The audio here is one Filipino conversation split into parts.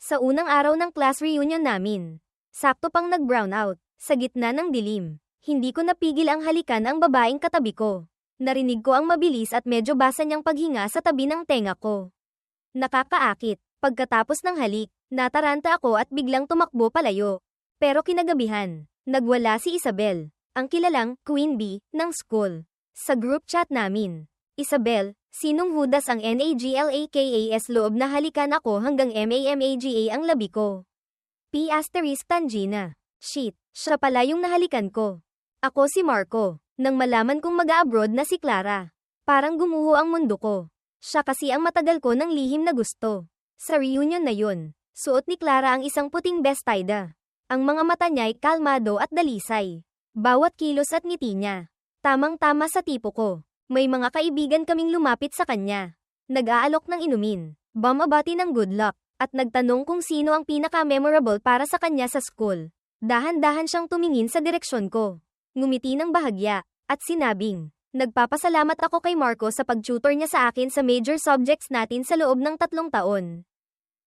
Sa unang araw ng class reunion namin, sakto pang nag-brown out, sa gitna ng dilim. Hindi ko napigil ang halikan ang babaeng katabi ko. Narinig ko ang mabilis at medyo basa niyang paghinga sa tabi ng tenga ko. Nakakaakit. Pagkatapos ng halik, nataranta ako at biglang tumakbo palayo. Pero kinagabihan, nagwala si Isabel, ang kilalang Queen Bee ng school. Sa group chat namin, Isabel, sinong hudas ang NAGLAKAS loob na halikan ako hanggang MAMAGA ang labi ko. P** Tangina. Shit, siya pala yung nahalikan ko. Ako si Marco, nang malaman kong mag-a-abroad na si Clara. Parang gumuho ang mundo ko. Siya kasi ang matagal ko ng lihim na gusto. Sa reunion na yun, suot ni Clara ang isang puting bestida. Ang mga mata niya'y kalmado at dalisay. Bawat kilos at ngiti niya, tamang-tama sa tipo ko. May mga kaibigan kaming lumapit sa kanya. Nag-aalok ng inumin, bumabati ng good luck, at nagtanong kung sino ang pinaka-memorable para sa kanya sa school. Dahan-dahan siyang tumingin sa direksyon ko. Ngumiti ng bahagya, at sinabing, nagpapasalamat ako kay Marco sa pag-tutor niya sa akin sa major subjects natin sa loob ng 3 taon.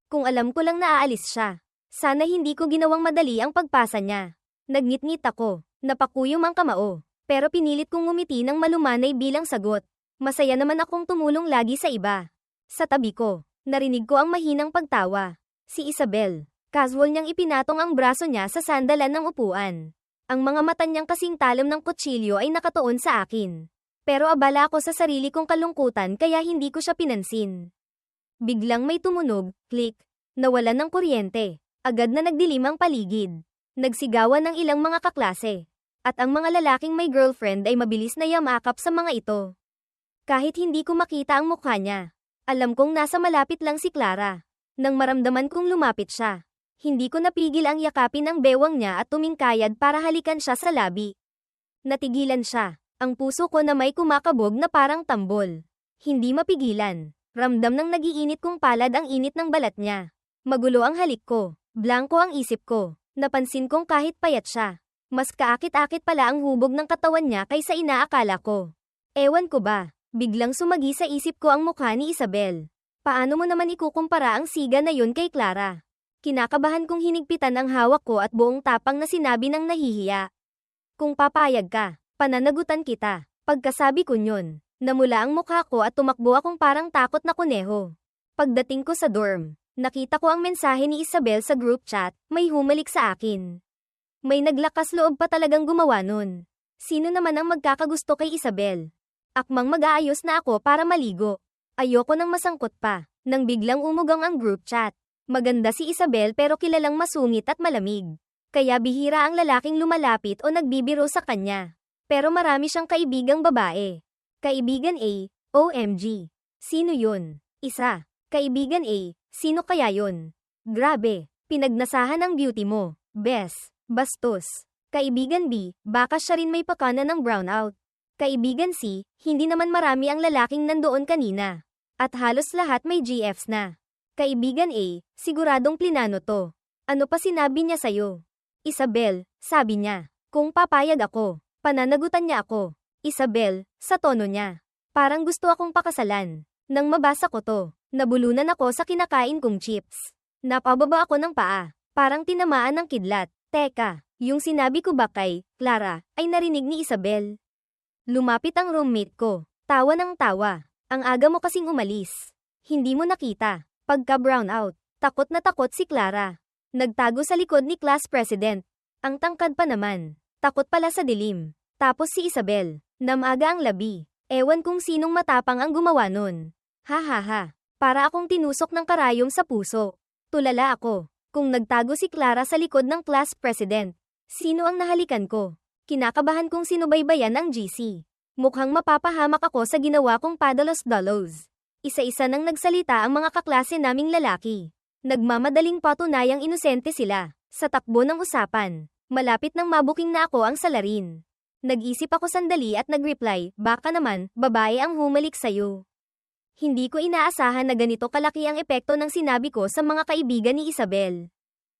Kung alam ko lang na aalis siya, sana hindi ko ginawang madali ang pagpasa niya. Nagngit-ngit ako, napakuyom ang kamao, pero pinilit kong ngumiti ng malumanay bilang sagot. Masaya naman akong tumulong lagi sa iba. Sa tabi ko, narinig ko ang mahinang pagtawa. Si Isabel, casual niyang ipinatong ang braso niya sa sandalan ng upuan. Ang mga mata niyang kasing talam ng kutsilyo ay nakatuon sa akin. Pero abala ako sa sarili kong kalungkutan kaya hindi ko siya pinansin. Biglang may tumunog, click, nawalan ng kuryente. Agad na nagdilim ang paligid. Nagsigawan ng ilang mga kaklase. At ang mga lalaking may girlfriend ay mabilis na yamakap sa mga ito. Kahit hindi ko makita ang mukha niya, alam kong nasa malapit lang si Clara. Nang maramdaman kong lumapit siya, hindi ko napigil ang yakapin ang bewang niya at tumingkayad para halikan siya sa labi. Natigilan siya, ang puso ko na may kumakabog na parang tambol. Hindi mapigilan, ramdam ng nagiinit kong palad ang init ng balat niya. Magulo ang halik ko, blanko ang isip ko, napansin kong kahit payat siya. Mas kaakit-akit pala ang hubog ng katawan niya kaysa inaakala ko. Ewan ko ba, biglang sumagi sa isip ko ang mukha ni Isabel. Paano mo naman ikukumpara ang siga na yun kay Clara? Kinakabahan kong hinigpitan ang hawak ko at buong tapang na sinabi ng nahihiya. Kung papayag ka, pananagutan kita. Pagkasabi ko yun, namula ang mukha ko at tumakbo akong parang takot na kuneho. Pagdating ko sa dorm, nakita ko ang mensahe ni Isabel sa group chat, may humalik sa akin. May naglakas loob pa talagang gumawa nun. Sino naman ang magkakagusto kay Isabel? Akmang mag-aayos na ako para maligo. Ayoko nang masangkot pa, nang biglang umugang ang group chat. Maganda si Isabel pero kilalang masungit at malamig. Kaya bihira ang lalaking lumalapit o nagbibiro sa kanya. Pero marami siyang kaibigang babae. Kaibigan A, OMG. Sino yun? Isa. Kaibigan A, sino kaya yun? Grabe, pinagnasahan ang beauty mo. Bes, bastos. Kaibigan B, baka siya rin may pakana ng brownout. Kaibigan C, hindi naman marami ang lalaking nandoon kanina. At halos lahat may GFs na. Kaibigan A, siguradong plinano to. Ano pa sinabi niya sa'yo? Isabel, sabi niya. Kung papayag ako, pananagutan niya ako. Isabel, sa tono niya. Parang gusto akong pakasalan. Nang mabasa ko to, nabulunan ako sa kinakain kong chips. Napababa ako ng paa, parang tinamaan ng kidlat. Teka, yung sinabi ko ba kay Clara, ay narinig ni Isabel. Lumapit ang roommate ko, tawa ng tawa. Ang aga mo kasing umalis. Hindi mo nakita. Pagka-brown out, takot na takot si Clara. Nagtago sa likod ni class president. Ang tangkad pa naman. Takot pala sa dilim. Tapos si Isabel, namaga ang labi. Ewan kung sinong matapang ang gumawa nun. Ha ha ha. Para akong tinusok ng karayom sa puso. Tulala ako. Kung nagtago si Clara sa likod ng class president, sino ang nahalikan ko? Kinakabahan kong sinubaybayan ang GC. Mukhang mapapahamak ako sa ginawa kong padalos-dalos. Isa-isa nang nagsalita ang mga kaklase naming lalaki. Nagmamadaling patunayang inosente sila. Sa takbo ng usapan, malapit nang mabuking na ako ang salarin. Nag-isip ako sandali at nag-reply, baka naman, babae ang humalik sa'yo. Hindi ko inaasahan na ganito kalaki ang epekto ng sinabi ko sa mga kaibigan ni Isabel.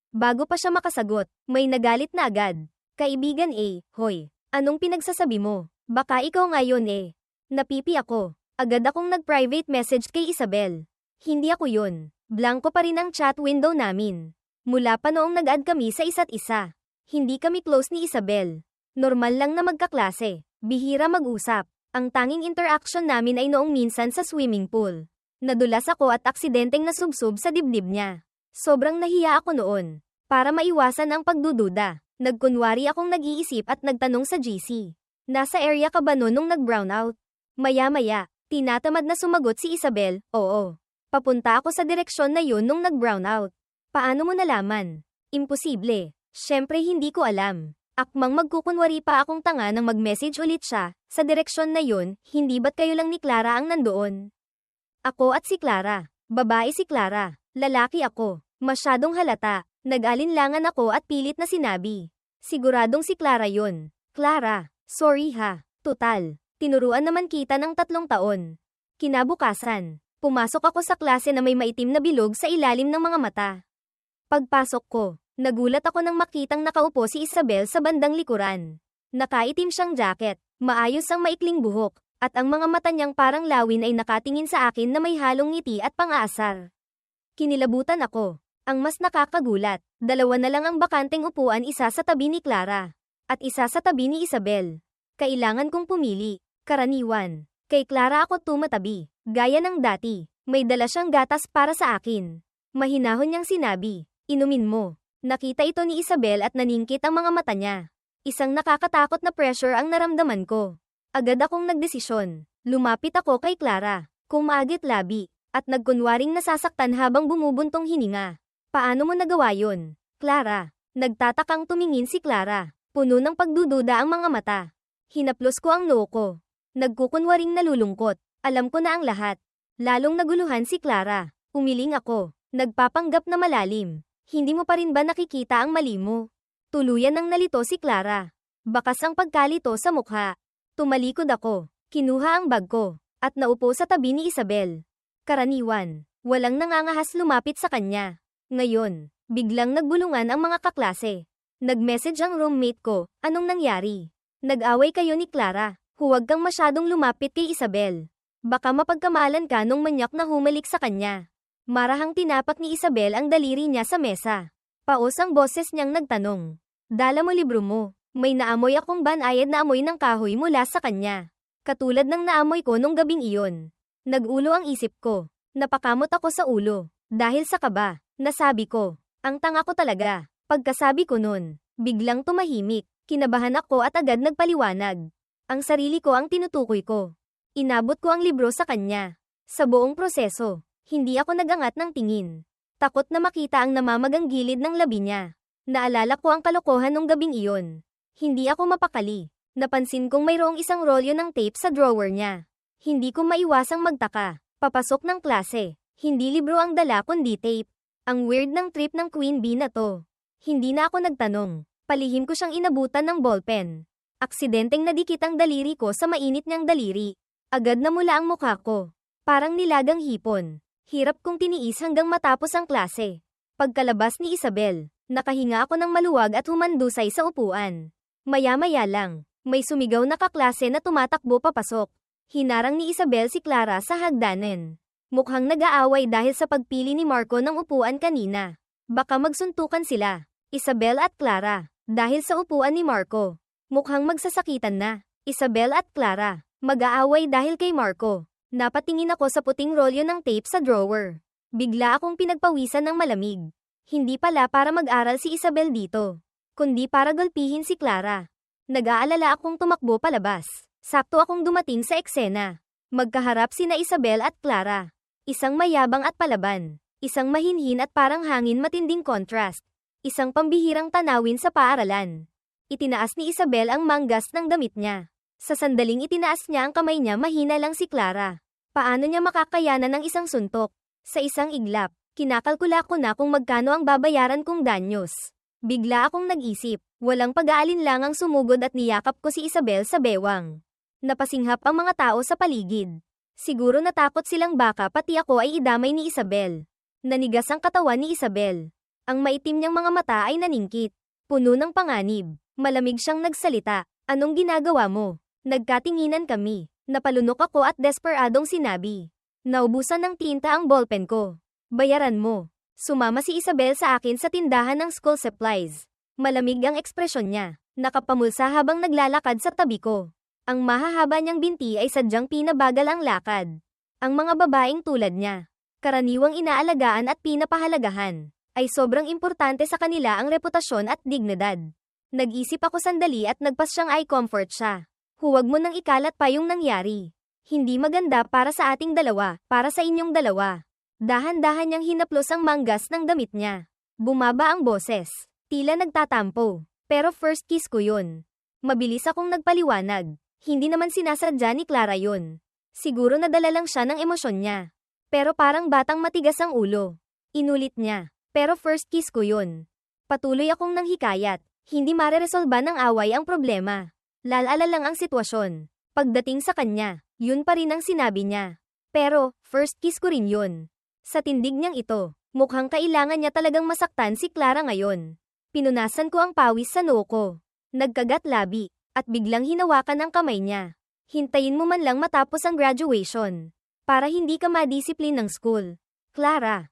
Bago pa siya makasagot, may nagalit na agad. Kaibigan A, hoy, anong pinagsasabi mo? Baka ikaw ngayon eh. Napipi ako. Agad akong nag-private message kay Isabel. Hindi ako yun. Blanko pa rin ang chat window namin. Mula pa noong nag-add kami sa isa't isa. Hindi kami close ni Isabel. Normal lang na magkaklase. Bihira mag-usap. Ang tanging interaction namin ay noong minsan sa swimming pool. Nadulas ako at aksidenteng nasubsob sa dibdib niya. Sobrang nahiya ako noon. Para maiwasan ang pagdududa, nagkunwari akong nag-iisip at nagtanong sa GC. Nasa area ka ba noon nung nag-brown out? Maya-maya, tinatamad na sumagot si Isabel, oo. Papunta ako sa direksyon na yun nung nag-brown out. Paano mo nalaman? Imposible. Syempre hindi ko alam. Akmang magkukunwari pa akong tanga nang mag-message ulit siya, sa direksyon na yun, hindi ba't kayo lang ni Clara ang nandoon? Ako at si Clara. Babae si Clara. Lalaki ako. Masyadong halata. Nag-alinlangan ako at pilit na sinabi. Siguradong si Clara yun. Clara, sorry ha. Tutal. Tinuruan naman kita ng 3 taon. Kinabukasan, pumasok ako sa klase na may maitim na bilog sa ilalim ng mga mata. Pagpasok ko, nagulat ako nang makitang nakaupo si Isabel sa bandang likuran. Nakaitim siyang jacket, maayos ang maikling buhok, at ang mga mata niyang parang lawin ay nakatingin sa akin na may halong ngiti at pang-aasar. Kinilabutan ako. Ang mas nakakagulat, 2 na lang ang bakanteng upuan, isa sa tabi ni Clara, at isa sa tabi ni Isabel. Kailangan kong pumili. Karaniwan. Kay Clara ako tumatabi. Gaya ng dati, may dala siyang gatas para sa akin. Mahinahon niyang sinabi, inumin mo. Nakita ito ni Isabel at naningkit ang mga mata niya. Isang nakakatakot na pressure ang naramdaman ko. Agad akong nagdesisyon. Lumapit ako kay Clara, kumagit labi, at nagkunwaring nasasaktan habang bumubuntong hininga. Paano mo nagawa yun, Clara? Nagtatakang tumingin si Clara. Puno ng pagdududa ang mga mata. Hinaplos ko ang noo ko. Nagkukunwaring nalulungkot. Alam ko na ang lahat. Lalong naguluhan si Clara. Umiling ako. Nagpapanggap na malalim. Hindi mo pa rin ba nakikita ang mali mo? Tuluyan nang nalito si Clara. Bakas ang pagkalito sa mukha. Tumalikod ako. Kinuha ang bag ko. At naupo sa tabi ni Isabel. Karaniwan. Walang nangangahas lumapit sa kanya. Ngayon, biglang nagbulungan ang mga kaklase. Nag-message ang roommate ko, anong nangyari? Nag-away kayo ni Clara. Huwag kang masyadong lumapit kay Isabel. Baka mapagkamalan ka nung manyak na humalik sa kanya. Marahang tinapak ni Isabel ang daliri niya sa mesa. Paos ang boses niyang nagtanong. Dala mo libro mo. May naamoy akong banayad na amoy ng kahoy mula sa kanya. Katulad ng naamoy ko nung gabing iyon. Nag-ulo ang isip ko. Napakamot ako sa ulo. Dahil sa kaba, nasabi ko. Ang tanga ko talaga. Pagkasabi ko nun, biglang tumahimik. Kinabahan ako at agad nagpaliwanag. Ang sarili ko ang tinutukoy ko. Inabot ko ang libro sa kanya. Sa buong proseso, hindi ako nagangat ng tingin. Takot na makita ang namamagang gilid ng labi niya. Naalala ko ang kalokohan nung gabing iyon. Hindi ako mapakali. Napansin kong mayroong isang rolyo ng tape sa drawer niya. Hindi ko maiwasang magtaka. Papasok ng klase. Hindi libro ang dala kundi tape. Ang weird ng trip ng Queen Bee na to. Hindi na ako nagtanong. Palihim ko siyang inabutan ng ballpen. Aksidenteng nadikit ang daliri ko sa mainit niyang daliri. Agad namula ang mukha ko. Parang nilagang hipon. Hirap kong tiniis hanggang matapos ang klase. Pagkalabas ni Isabel, nakahinga ako ng maluwag at humandusay sa upuan. Maya-maya lang, may sumigaw na kaklase na tumatakbo papasok. Hinarang ni Isabel si Clara sa hagdanan. Mukhang nag-aaway dahil sa pagpili ni Marco ng upuan kanina. Baka magsuntukan sila, Isabel at Clara. Dahil sa upuan ni Marco, mukhang magsasakitan na. Isabel at Clara, mag-aaway dahil kay Marco. Napatingin ako sa puting rolyo ng tape sa drawer. Bigla akong pinagpawisan ng malamig. Hindi pala para mag-aral si Isabel dito, kundi para gulpihin si Clara. Nag-aalala akong tumakbo palabas. Sakto akong dumating sa eksena. Magkaharap sina Isabel at Clara. Isang mayabang at palaban. Isang mahinhin at parang hangin, matinding contrast. Isang pambihirang tanawin sa paaralan. Itinaas ni Isabel ang manggas ng damit niya. Sa sandaling itinaas niya ang kamay niya, mahina lang si Clara. Paano niya makakayanan ng isang suntok? Sa isang iglap, kinakalkula ko na kung magkano ang babayaran kong danyos. Bigla akong nag-isip, walang pag-aalinlangang sumugod at niyakap ko si Isabel sa bewang. Napasinghap ang mga tao sa paligid. Siguro natakot silang baka pati ako ay idamay ni Isabel. Nanigas ang katawan ni Isabel. Ang maitim niyang mga mata ay naningkit. Puno ng panganib. Malamig siyang nagsalita. Anong ginagawa mo? Nagkatinginan kami. Napalunok ako at desperadong sinabi. Naubusan ng tinta ang ballpen ko. Bayaran mo. Sumama si Isabel sa akin sa tindahan ng school supplies. Malamig ang ekspresyon niya. Nakapamulsa habang naglalakad sa tabi ko. Ang mahahaba niyang binti ay sadyang pinabagal ang lakad. Ang mga babaeng tulad niya, karaniwang inaalagaan at pinapahalagahan, ay sobrang importante sa kanila ang reputasyon at dignidad. Nag-isip ako sandali at nagpasyang eye comfort siya. Huwag mo nang ikalat pa yung nangyari. Hindi maganda para sa ating dalawa, para sa inyong dalawa. Dahan-dahan niyang hinaplos ang manggas ng damit niya. Bumaba ang boses. Tila nagtatampo. Pero first kiss ko yun. Mabilis akong nagpaliwanag. Hindi naman sinasadya ni Clara yun. Siguro nadala lang siya ng emosyon niya. Pero parang batang matigas ang ulo. Inulit niya. Pero first kiss ko yun. Patuloy akong nanghikayat. Hindi mareresolba ng away ang problema. Lalala lang ang sitwasyon. Pagdating sa kanya, yun pa rin ang sinabi niya. Pero, first kiss ko rin yun. Sa tindig niyang ito, mukhang kailangan niya talagang masaktan si Clara ngayon. Pinunasan ko ang pawis sa noo ko. Nagkagat labi, at biglang hinawakan ang kamay niya. Hintayin mo man lang matapos ang graduation. Para hindi ka madisiplin ng school. Clara,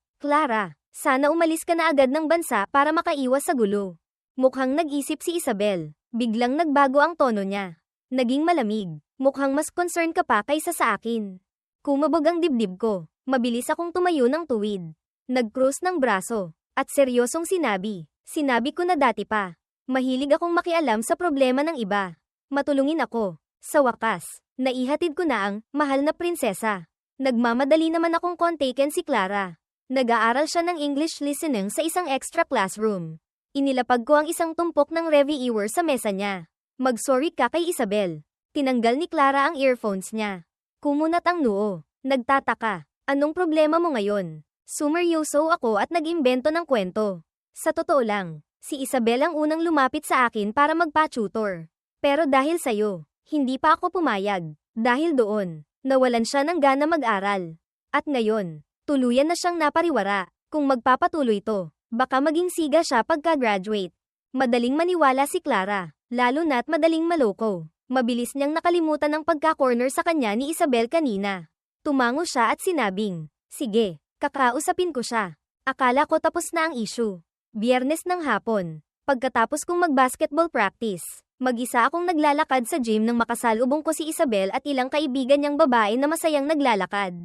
sana umalis ka na agad ng bansa para makaiwas sa gulo. Mukhang nag-isip si Isabel. Biglang nagbago ang tono niya. Naging malamig. Mukhang mas concerned ka pa kaysa sa akin. Kumabog ang dibdib ko. Mabilis akong tumayo ng tuwid. Nag-cross ng braso. At seryosong sinabi ko na dati pa. Mahilig akong makialam sa problema ng iba. Matulungin ako. Sa wakas, naihatid ko na ang mahal na prinsesa. Nagmamadali naman akong kontaken si Clara. Nag-aaral siya ng English listening sa isang extra classroom. Inilapag ko ang isang tumpok ng reviewer sa mesa niya. Mag-sorry ka kay Isabel. Tinanggal ni Clara ang earphones niya. Kumunat ang noo. Nagtataka. Anong problema mo ngayon? Sumeryoso ako at nag-imbento ng kwento. Sa totoo lang, si Isabel ang unang lumapit sa akin para magpa-tutor. Pero dahil sa'yo, hindi pa ako pumayag. Dahil doon, nawalan siya ng gana mag-aral. At ngayon, tuluyan na siyang napariwara. Kung magpapatuloy to, baka maging siga siya pagka-graduate. Madaling maniwala si Clara, lalo na't madaling maloko. Mabilis niyang nakalimutan ang pagka-corner sa kanya ni Isabel kanina. Tumango siya at sinabing, sige, kakausapin ko siya. Akala ko tapos na ang issue. Biyernes ng hapon, pagkatapos kong mag-basketball practice, mag-isa akong naglalakad sa gym nang makasalubong ko si Isabel at ilang kaibigan niyang babae na masayang naglalakad.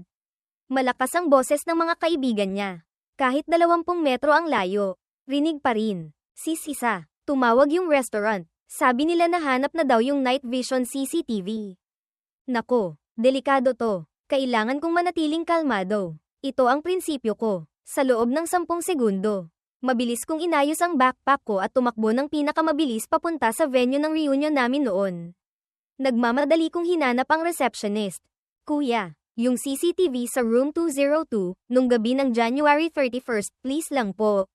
Malakas ang boses ng mga kaibigan niya. Kahit 20 metro ang layo, rinig pa rin. Sis isa, tumawag yung restaurant. Sabi nila nahanap na daw yung night vision CCTV. Nako, delikado to. Kailangan kong manatiling kalmado. Ito ang prinsipyo ko. Sa loob ng 10 segundo, mabilis kong inayos ang backpack ko at tumakbo ng pinakamabilis papunta sa venue ng reunion namin noon. Nagmamadali kong hinanap ang receptionist. Kuya, yung CCTV sa room 202, nung gabi ng January 31st, please lang po.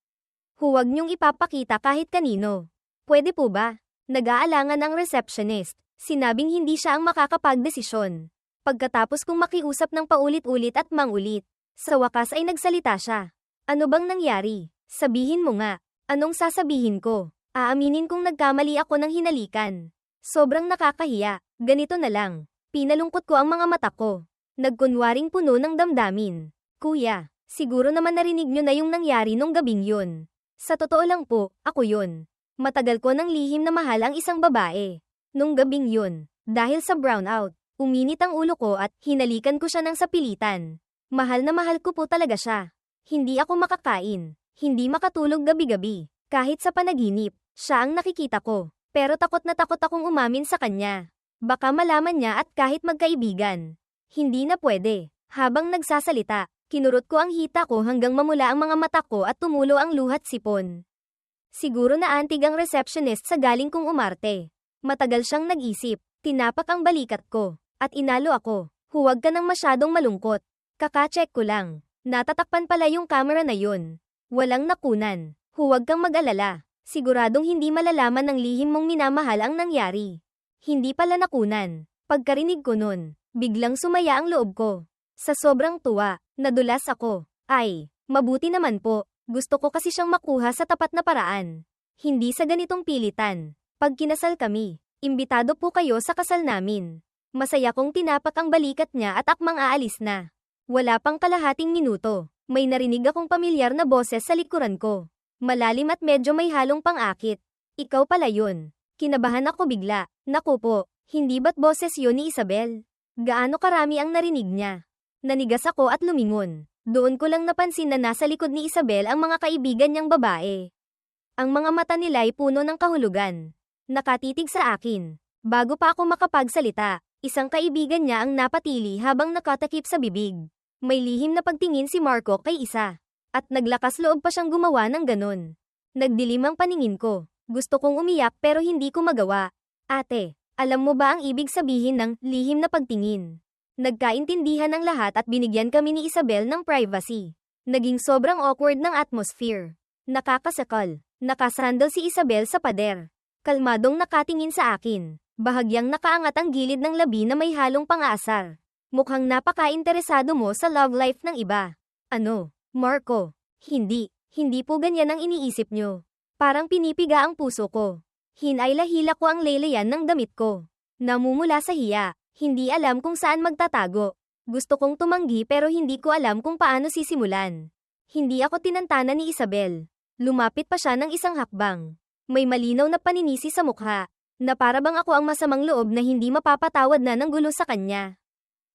Huwag niyong ipapakita kahit kanino. Pwede po ba? Nag-aalangan ang receptionist. Sinabing hindi siya ang makakapagdesisyon. Pagkatapos kong makiusap ng paulit-ulit at mangulit, sa wakas ay nagsalita siya. Ano bang nangyari? Sabihin mo nga. Anong sasabihin ko? Aaminin kong nagkamali ako ng hinalikan. Sobrang nakakahiya. Ganito na lang. Pinalungkot ko ang mga mata ko. Nagkunwaring puno ng damdamin. Kuya, siguro naman narinig nyo na yung nangyari nung gabing yun. Sa totoo lang po, ako yun. Matagal ko nang lihim na mahal ang isang babae. Nung gabing yun, dahil sa brownout, uminit ang ulo ko at hinalikan ko siya ng sapilitan. Mahal na mahal ko po talaga siya. Hindi ako makakain, hindi makatulog gabi-gabi. Kahit sa panaginip, siya ang nakikita ko. Pero takot na takot akong umamin sa kanya. Baka malaman niya at kahit magkaibigan. Hindi na pwede. Habang nagsasalita, kinurot ko ang hita ko hanggang mamula ang mga mata ko at tumulo ang luhat sipon. Siguro naantig ang receptionist sa galing kong umarte. Matagal siyang nag-isip, tinapak ang balikat ko, at inalo ako. Huwag ka nang masyadong malungkot. Kaka-check ko lang. Natatakpan pala yung camera na yun. Walang nakunan. Huwag kang mag-alala. Siguradong hindi malalaman ng lihim mong minamahal ang nangyari. Hindi pala nakunan. Pagkarinig ko nun, biglang sumaya ang loob ko. Sa sobrang tuwa, nadulas ako. Ay, mabuti naman po. Gusto ko kasi siyang makuha sa tapat na paraan. Hindi sa ganitong pilitan. Pag kinasal kami, imbitado po kayo sa kasal namin. Masaya kong tinapak ang balikat niya at akmang aalis na. Wala pang kalahating minuto, May narinig akong pamilyar na boses sa likuran ko. Malalim at medyo may halong pang-akit. Ikaw pala yun. Kinabahan ako bigla. Naku po, hindi ba't boses yun ni Isabel? Gaano karami ang narinig niya? Nanigas ako at lumingon. Doon ko lang napansin na nasa likod ni Isabel ang mga kaibigan niyang babae. Ang mga mata nila ay puno ng kahulugan. Nakatitig sa akin. Bago pa ako makapagsalita, isang kaibigan niya ang napatili habang nakatakip sa bibig. May lihim na pagtingin si Marco kay isa. At naglakas loob pa siyang gumawa ng ganon. Nagdilim ang paningin ko. Gusto kong umiyak pero hindi ko magawa. Ate, alam mo ba ang ibig sabihin ng lihim na pagtingin? Nagkaintindihan ang lahat at binigyan kami ni Isabel ng privacy. Naging sobrang awkward ng atmosphere. Nakakasakal. Nakasandal si Isabel sa pader. Kalmadong nakatingin sa akin. Bahagyang nakaangat ang gilid ng labi na may halong pang-aasar. Mukhang napaka-interesado mo sa love life ng iba. Ano, Marco? Hindi po ganyan ang iniisip nyo. Parang pinipiga ang puso ko. Hinayla-hila ko ang laylayan ng damit ko. Namumula sa hiya, hindi alam kung saan magtatago. Gusto kong tumanggi pero hindi ko alam kung paano sisimulan. Hindi ako tinantana ni Isabel. Lumapit pa siya ng isang hakbang. May malinaw na paninisi sa mukha, na para bang ako ang masamang loob na hindi mapapatawad na ng gulo sa kanya.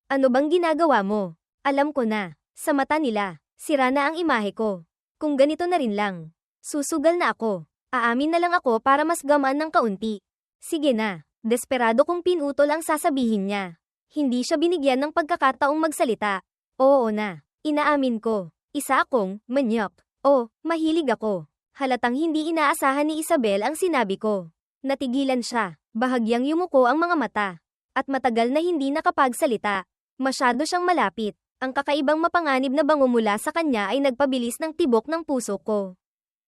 Ano bang ginagawa mo? Alam ko na. Sa mata nila, sira na ang imahe ko. Kung ganito na rin lang, susugal na ako. Aamin na lang ako para mas gamaan ng kaunti. Sige na. Desperado kong pinutol ang sasabihin niya. Hindi siya binigyan ng pagkakataong magsalita. Oo na. Inaamin ko. Isa akong manyak. O, mahilig ako. Halatang hindi inaasahan ni Isabel ang sinabi ko. Natigilan siya. Bahagyang yumuko ang mga mata. At matagal na hindi nakapagsalita. Masyado siyang malapit. Ang kakaibang mapanganib na bango mula sa kanya ay nagpabilis ng tibok ng puso ko.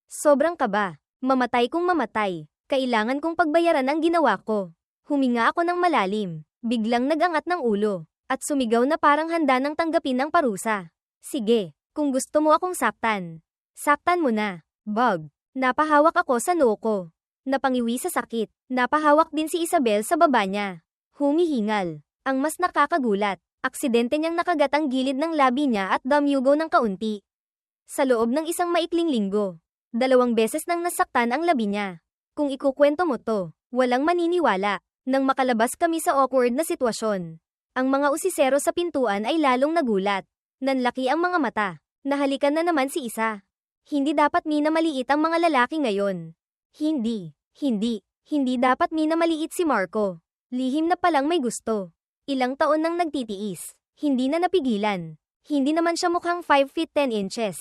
Sobrang kaba. Mamatay kung mamatay. Kailangan kong pagbayaran ang ginawa ko. Huminga ako ng malalim. Biglang nagangat ng ulo. At sumigaw na parang handa ng tanggapin ng parusa. Sige, kung gusto mo akong saktan. Saktan mo na. Bug. Napahawak ako sa noo ko. Napangiwi sa sakit. Napahawak din si Isabel sa baba niya. Humihingal. Ang mas nakakagulat. Aksidente niyang nakagat ang gilid ng labi niya at damyugo ng kaunti. Sa loob ng isang maikling linggo, 2 beses nang nasaktan ang labi niya. Kung ikukwento mo to, walang maniniwala. Nang makalabas kami sa awkward na sitwasyon, ang mga usisero sa pintuan ay lalong nagulat. Nanlaki ang mga mata. Nahalikan na naman si isa. Hindi dapat minamaliit ang mga lalaki ngayon. Hindi dapat minamaliit si Marco. Lihim na palang may gusto. Ilang taon nang nagtitiis. Hindi na napigilan. Hindi naman siya mukhang 5 feet 10 inches.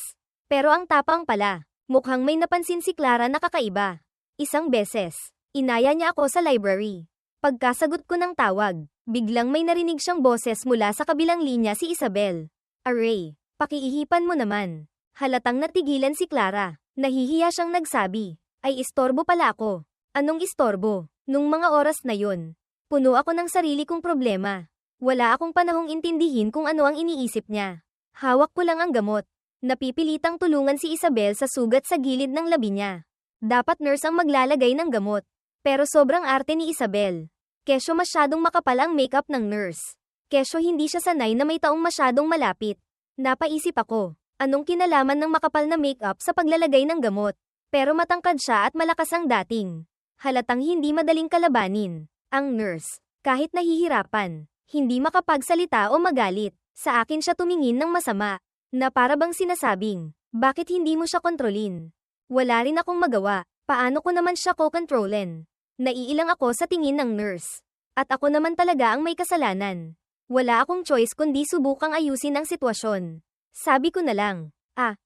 Pero ang tapang pala. Mukhang may napansin si Clara na kakaiba. Isang beses, inaya niya ako sa library. Pagkasagot ko ng tawag, biglang may narinig siyang boses mula sa kabilang linya si Isabel. Aray, pakiihipan mo naman. Halatang natigilan si Clara. Nahihiya siyang nagsabi. Ay istorbo pala ako. Anong istorbo? Nung mga oras na yun, puno ako ng sarili kong problema. Wala akong panahong intindihin kung ano ang iniisip niya. Hawak ko lang ang gamot. Napipilitang tulungan si Isabel sa sugat sa gilid ng labi niya. Dapat nurse ang maglalagay ng gamot. Pero sobrang arte ni Isabel. Kesyo masyadong makapal ang makeup ng nurse. Kesyo hindi siya sanay na may taong masyadong malapit. Napaisip ako, anong kinalaman ng makapal na makeup sa paglalagay ng gamot? Pero matangkad siya at malakas ang dating. Halatang hindi madaling kalabanin. Ang nurse, kahit nahihirapan, hindi makapagsalita o magalit. Sa akin siya tumingin ng masama. Na para bang sinasabing, bakit hindi mo siya kontrolin? Wala rin akong magawa. Paano ko naman siya ko-kontrolin? Naiilang ako sa tingin ng nurse. At ako naman talaga ang may kasalanan. Wala akong choice kundi subukang ayusin ang sitwasyon. Sabi ko na lang,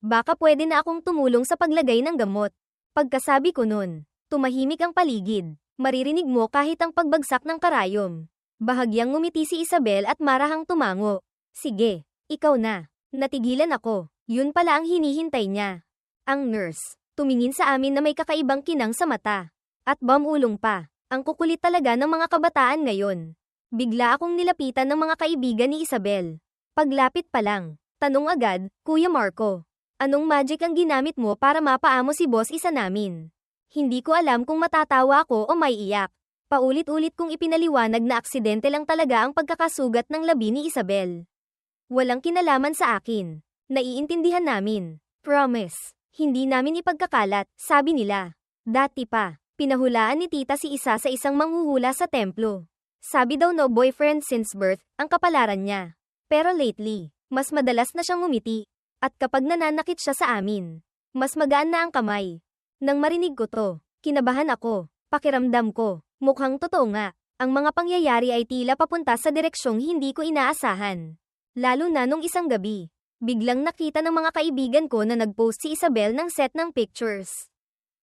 baka pwede na akong tumulong sa paglagay ng gamot. Pagkasabi ko nun, tumahimik ang paligid. Maririnig mo kahit ang pagbagsak ng karayom. Bahagyang ngumiti si Isabel at marahang tumango. Sige, ikaw na. Natigilan ako. Yun pala ang hinihintay niya. Ang nurse, tumingin sa amin na may kakaibang kinang sa mata. At bamulong pa. Ang kukulit talaga ng mga kabataan ngayon. Bigla akong nilapitan ng mga kaibigan ni Isabel. Paglapit pa lang, tanong agad, Kuya Marco, anong magic ang ginamit mo para mapaamo si boss isa namin? Hindi ko alam kung matatawa ako o may iyak. Paulit-ulit kong ipinaliwanag na aksidente lang talaga ang pagkakasugat ng labi ni Isabel. Walang kinalaman sa akin. Naiintindihan namin. Promise. Hindi namin ipagkakalat, sabi nila. Dati pa, pinahulaan ni tita si isa sa isang manghuhula sa templo. Sabi daw no boyfriend since birth, ang kapalaran niya. Pero lately, mas madalas na siyang ngumiti. At kapag nananakit siya sa amin, mas magaan na ang kamay. Nang marinig ko to, kinabahan ako. Pakiramdam ko, mukhang totoo nga. Ang mga pangyayari ay tila papunta sa direksyong hindi ko inaasahan. Lalo na nung isang gabi. Biglang nakita ng mga kaibigan ko na nag-post si Isabel ng set ng pictures.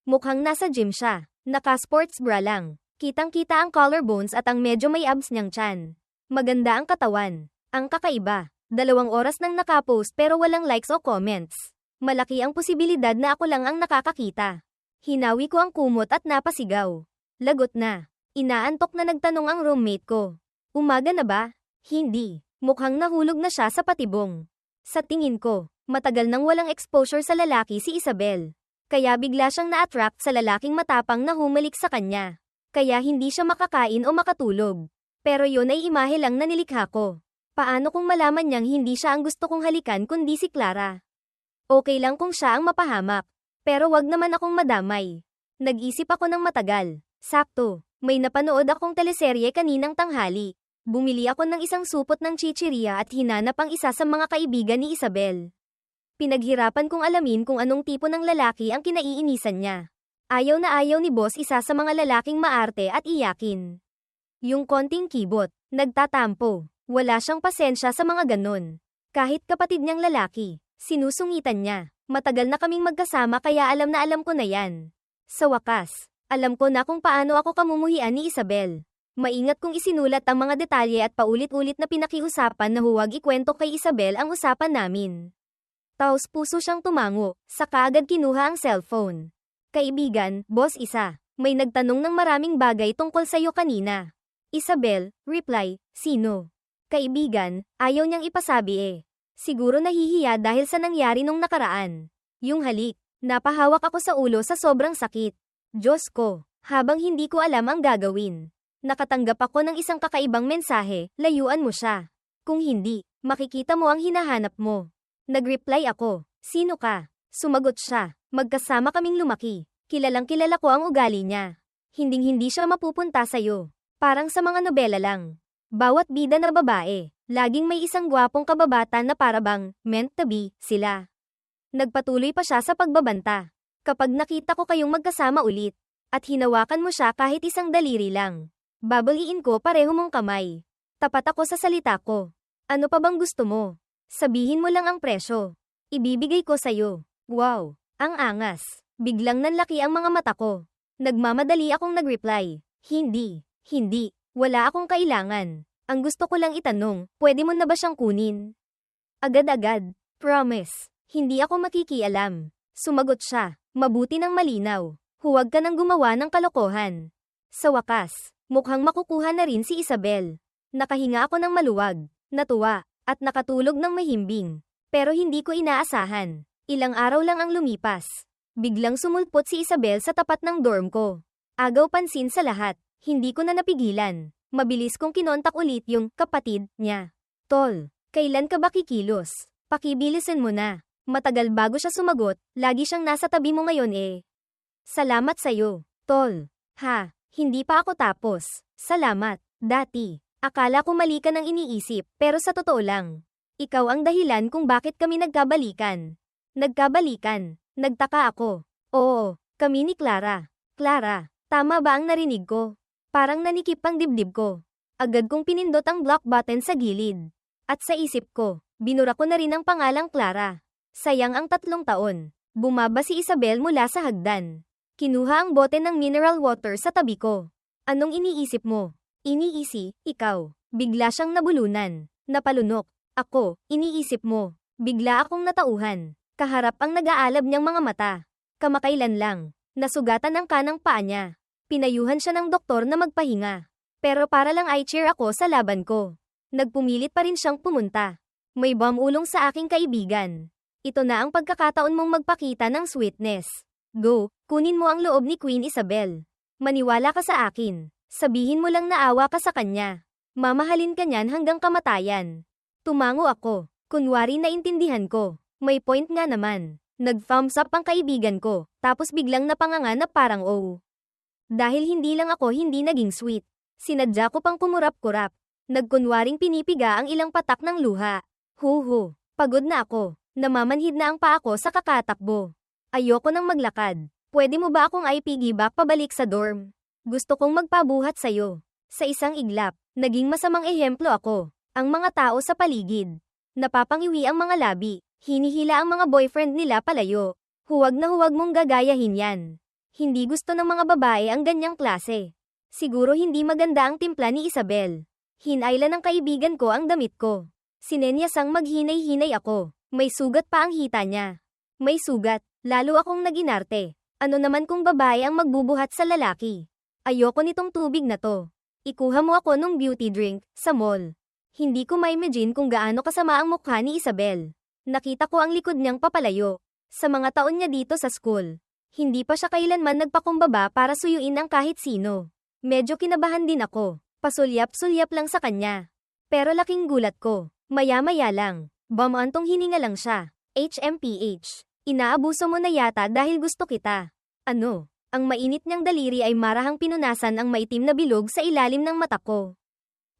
Mukhang nasa gym siya, naka-sports bra lang. Kitang-kita ang collarbones at ang medyo may abs niyang tiyan. Maganda ang katawan. Ang kakaiba, 2 oras nang nakapost pero walang likes o comments. Malaki ang posibilidad na ako lang ang nakakakita. Hinawi ko ang kumot at napasigaw. Lagot na. Inaantok na nagtanong ang roommate ko. Umaga na ba? Hindi. Mukhang nahulog na siya sa patibong. Sa tingin ko, matagal nang walang exposure sa lalaki si Isabel. Kaya bigla siyang na-attract sa lalaking matapang na humalik sa kanya. Kaya hindi siya makakain o makatulog. Pero yun ay imahe lang na nilikha ko. Paano kung malaman niyang hindi siya ang gusto kong halikan kundi si Clara? Okay lang kung siya ang mapahamak. Pero wag naman akong madamay. Nag-isip ako ng matagal. Sakto, may napanood akong teleserye kaninang tanghali. Bumili ako ng isang supot ng chichirya at hinanap ang isa sa mga kaibigan ni Isabel. Pinaghirapan kong alamin kung anong tipo ng lalaki ang kinaiinisan niya. Ayaw na ayaw ni boss isa sa mga lalaking maarte at iyakin. Yung konting kibot, nagtatampo, wala siyang pasensya sa mga ganon. Kahit kapatid niyang lalaki, sinusungitan niya. Matagal na kaming magkasama kaya alam na alam ko na yan. Sa wakas, alam ko na kung paano ako kamumuhian ni Isabel. Maingat kong isinulat ang mga detalye at paulit-ulit na pinakiusapan na huwag ikwento kay Isabel ang usapan namin. Taos puso siyang tumango, saka agad kinuha ang cellphone. Kaibigan, boss isa, may nagtanong ng maraming bagay tungkol sa'yo kanina. Isabel, reply, sino? Kaibigan, ayaw niyang ipasabi eh. Siguro nahihiya dahil sa nangyari nung nakaraan. Yung halik, napahawak ako sa ulo sa sobrang sakit. Diyos ko, habang hindi ko alam ang gagawin. Nakatanggap ako ng isang kakaibang mensahe, layuan mo siya. Kung hindi, makikita mo ang hinahanap mo. Nag-reply ako, sino ka? Sumagot siya, magkasama kaming lumaki. Kilalang kilala ko ang ugali niya. Hinding-hindi siya mapupunta sa'yo. Parang sa mga nobela lang. Bawat bida na babae, laging may isang gwapong kababata na parabang, meant to be, sila. Nagpatuloy pa siya sa pagbabanta. Kapag nakita ko kayong magkasama ulit, at hinawakan mo siya kahit isang daliri lang. Babaliin ko pareho mong kamay. Tapat ako sa salita ko. Ano pa bang gusto mo? Sabihin mo lang ang presyo. Ibibigay ko sa'yo. Wow, ang angas. Biglang nanlaki ang mga mata ko. Nagmamadali akong nag-reply. Hindi, wala akong kailangan. Ang gusto ko lang itanong, pwede mo na ba siyang kunin? Agad-agad. Promise. Hindi ako makikialam. Sumagot siya, mabuti ng malinaw. Huwag ka nang gumawa ng kalokohan. Sa wakas, mukhang makukuha na rin si Isabel. Nakahinga ako ng maluwag, natuwa, at nakatulog ng mahimbing. Pero hindi ko inaasahan. Ilang araw lang ang lumipas. Biglang sumulpot si Isabel sa tapat ng dorm ko. Agaw pansin sa lahat, hindi ko na napigilan. Mabilis kong kinontak ulit yung kapatid niya. Tol, kailan ka ba kikilos? Pakibilisin mo na. Matagal bago siya sumagot, lagi siyang nasa tabi mo ngayon eh. Salamat sa'yo, Tol. Ha, hindi pa ako tapos. Salamat, dati. Akala ko mali ka nang iniisip, pero sa totoo lang. Ikaw ang dahilan kung bakit kami nagkabalikan. Nagkabalikan, nagtaka ako. Oo, kami ni Clara. Clara, tama ba ang narinig ko? Parang nanikip ang dibdib ko. Agad kong pinindot ang block button sa gilid. At sa isip ko, binura ko na rin ang pangalang Clara. Sayang ang 3 taon. Bumaba si Isabel mula sa hagdan. Kinuha ang bote ng mineral water sa tabi ko. Anong iniisip mo? Iniisi, ikaw. Bigla siyang nabulunan. Napalunok. Ako, iniisip mo. Bigla akong natauhan. Kaharap ang nag-aalab niyang mga mata. Kamakailan lang. Nasugatan ang kanang paa niya. Pinayuhan siya ng doktor na magpahinga. Pero para lang i-cheer ako sa laban ko. Nagpumilit pa rin siyang pumunta. May bumulong sa aking kaibigan. Ito na ang pagkakataon mong magpakita ng sweetness. Go, kunin mo ang loob ni Queen Isabel. Maniwala ka sa akin. Sabihin mo lang na awa ka sa kanya. Mamahalin ka niyan hanggang kamatayan. Tumango ako. Kunwari naintindihan ko. May point nga naman. Nag-thumbs up ang kaibigan ko, tapos biglang napanganga na parang oh. Dahil hindi lang ako hindi naging sweet. Sinadya ko pang kumurap-kurap. Nagkunwaring pinipiga ang ilang patak ng luha. Huhu, pagod na ako. Namamanhid na ang paa ko sa kakatakbo. Ayoko nang maglakad. Pwede mo ba akong i-piggyback pabalik sa dorm? Gusto kong magpabuhat sa'yo. Sa isang iglap, naging masamang ehemplo ako. Ang mga tao sa paligid. Napapangiwi ang mga labi. Hinihila ang mga boyfriend nila palayo. Huwag na huwag mong gagayahin yan. Hindi gusto ng mga babae ang ganyang klase. Siguro hindi maganda ang timpla ni Isabel. Hinayla ng kaibigan ko ang damit ko. Sinenyasang maghinay-hinay ako. May sugat pa ang hita niya. May sugat, lalo akong naginarte. Ano naman kung babae ang magbubuhat sa lalaki? Ayoko nitong tubig na to. Ikuha mo ako nung beauty drink, sa mall. Hindi ko ma-imagine kung gaano kasama ang mukha ni Isabel. Nakita ko ang likod niyang papalayo. Sa mga taon niya dito sa school, hindi pa siya kailanman nagpakumbaba para suyuin ang kahit sino. Medyo kinabahan din ako. Pasulyap-sulyap lang sa kanya. Pero laking gulat ko. Maya-maya lang. Bamantong hininga lang siya. HMPH. Inaabuso mo na yata dahil gusto kita. Ano? Ang mainit niyang daliri ay marahang pinunasan ang maitim na bilog sa ilalim ng mata ko.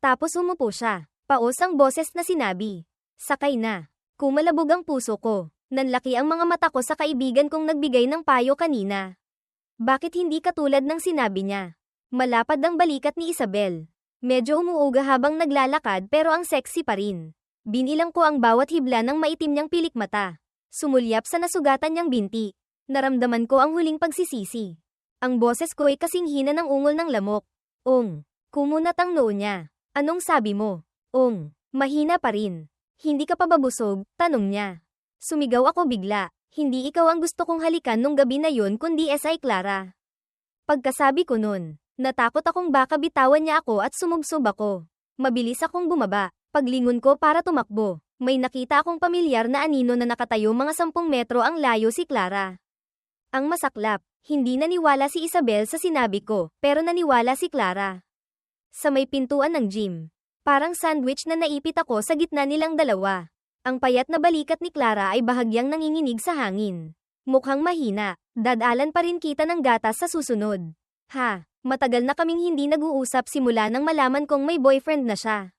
Tapos humupo siya. Paos ang boses na sinabi. Sakay na. Kumalabog ang puso ko. Nanlaki ang mga mata ko sa kaibigan kong nagbigay ng payo kanina. Bakit hindi katulad ng sinabi niya? Malapad ang balikat ni Isabel. Medyo umuuga habang naglalakad pero ang sexy pa rin. Binilang ko ang bawat hibla ng maitim niyang pilik mata. Sumulyap sa nasugatan niyang binti. Naramdaman ko ang huling pagsisisi. Ang boses ko ay kasing hina ng ungol ng lamok. Kumunat ang noo niya. Anong sabi mo? Mahina pa rin. Hindi ka pa babusog? Tanong niya. Sumigaw ako bigla. Hindi ikaw ang gusto kong halikan nung gabi na yun kundi SI Clara. Pagkasabi ko nun, natakot akong baka bitawan niya ako at sumubsob ako. Mabilis akong bumaba. Paglingon ko para tumakbo, may nakita akong pamilyar na anino na nakatayo mga 10 metro ang layo si Clara. Ang masaklap, hindi naniwala si Isabel sa sinabi ko, pero naniwala si Clara. Sa may pintuan ng gym. Parang sandwich na naipit ako sa gitna nilang dalawa. Ang payat na balikat ni Clara ay bahagyang nanginginig sa hangin. Mukhang mahina, dadalan pa rin kita ng gatas sa susunod. Matagal na kaming hindi nag-uusap simula nang malaman kong may boyfriend na siya.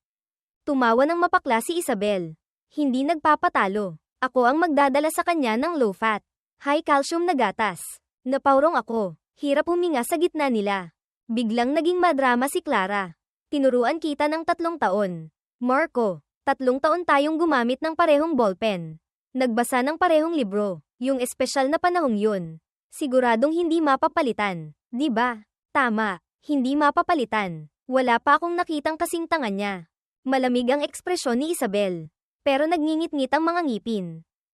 Tumawa ng mapakla si Isabel. Hindi nagpapatalo. Ako ang magdadala sa kanya ng low-fat, high-calcium na gatas. Napaurong ako. Hirap huminga sa gitna nila. Biglang naging madrama si Clara. Tinuruan kita ng 3 taon. Marco, 3 taon tayong gumamit ng parehong ballpen. Nagbasa ng parehong libro, yung espesyal na panahong yun. Siguradong hindi mapapalitan, di ba? Tama, hindi mapapalitan. Wala pa akong nakitang kasing tanga niya. Malamig ang ekspresyon ni Isabel. Pero nagngingit-ngit ang mga ngipin.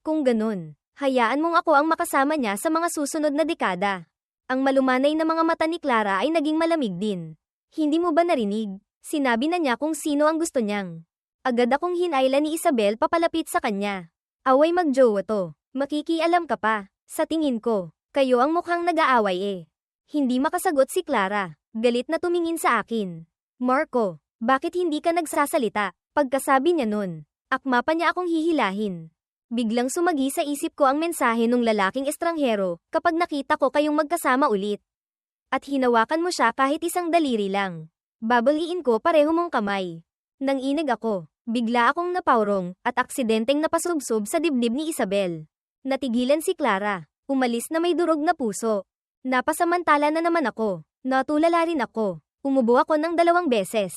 Kung ganun, hayaan mong ako ang makasama niya sa mga susunod na dekada. Ang malumanay na mga mata ni Clara ay naging malamig din. Hindi mo ba narinig? Sinabi na niya kung sino ang gusto niyang. Agad akong hinayla ni Isabel papalapit sa kanya. Away magjowa to. Makikialam ka pa. Sa tingin ko, kayo ang mukhang nag-aaway eh. Hindi makasagot si Clara. Galit na tumingin sa akin. Marco, bakit hindi ka nagsasalita? Pagkasabi niya nun, akma pa niya akong hihilahin. Biglang sumagi sa isip ko ang mensahe ng lalaking estranghero kapag nakita ko kayong magkasama ulit. At hinawakan mo siya kahit isang daliri lang. Babaliin ko pareho mong kamay. Nanginig ako. Bigla akong napaurong at aksidenteng napasubsob sa dibdib ni Isabel. Natigilan si Clara. Umalis na may durog na puso. Napasamantala na naman ako. Natulala rin ako. Umubo ako ng 2 beses.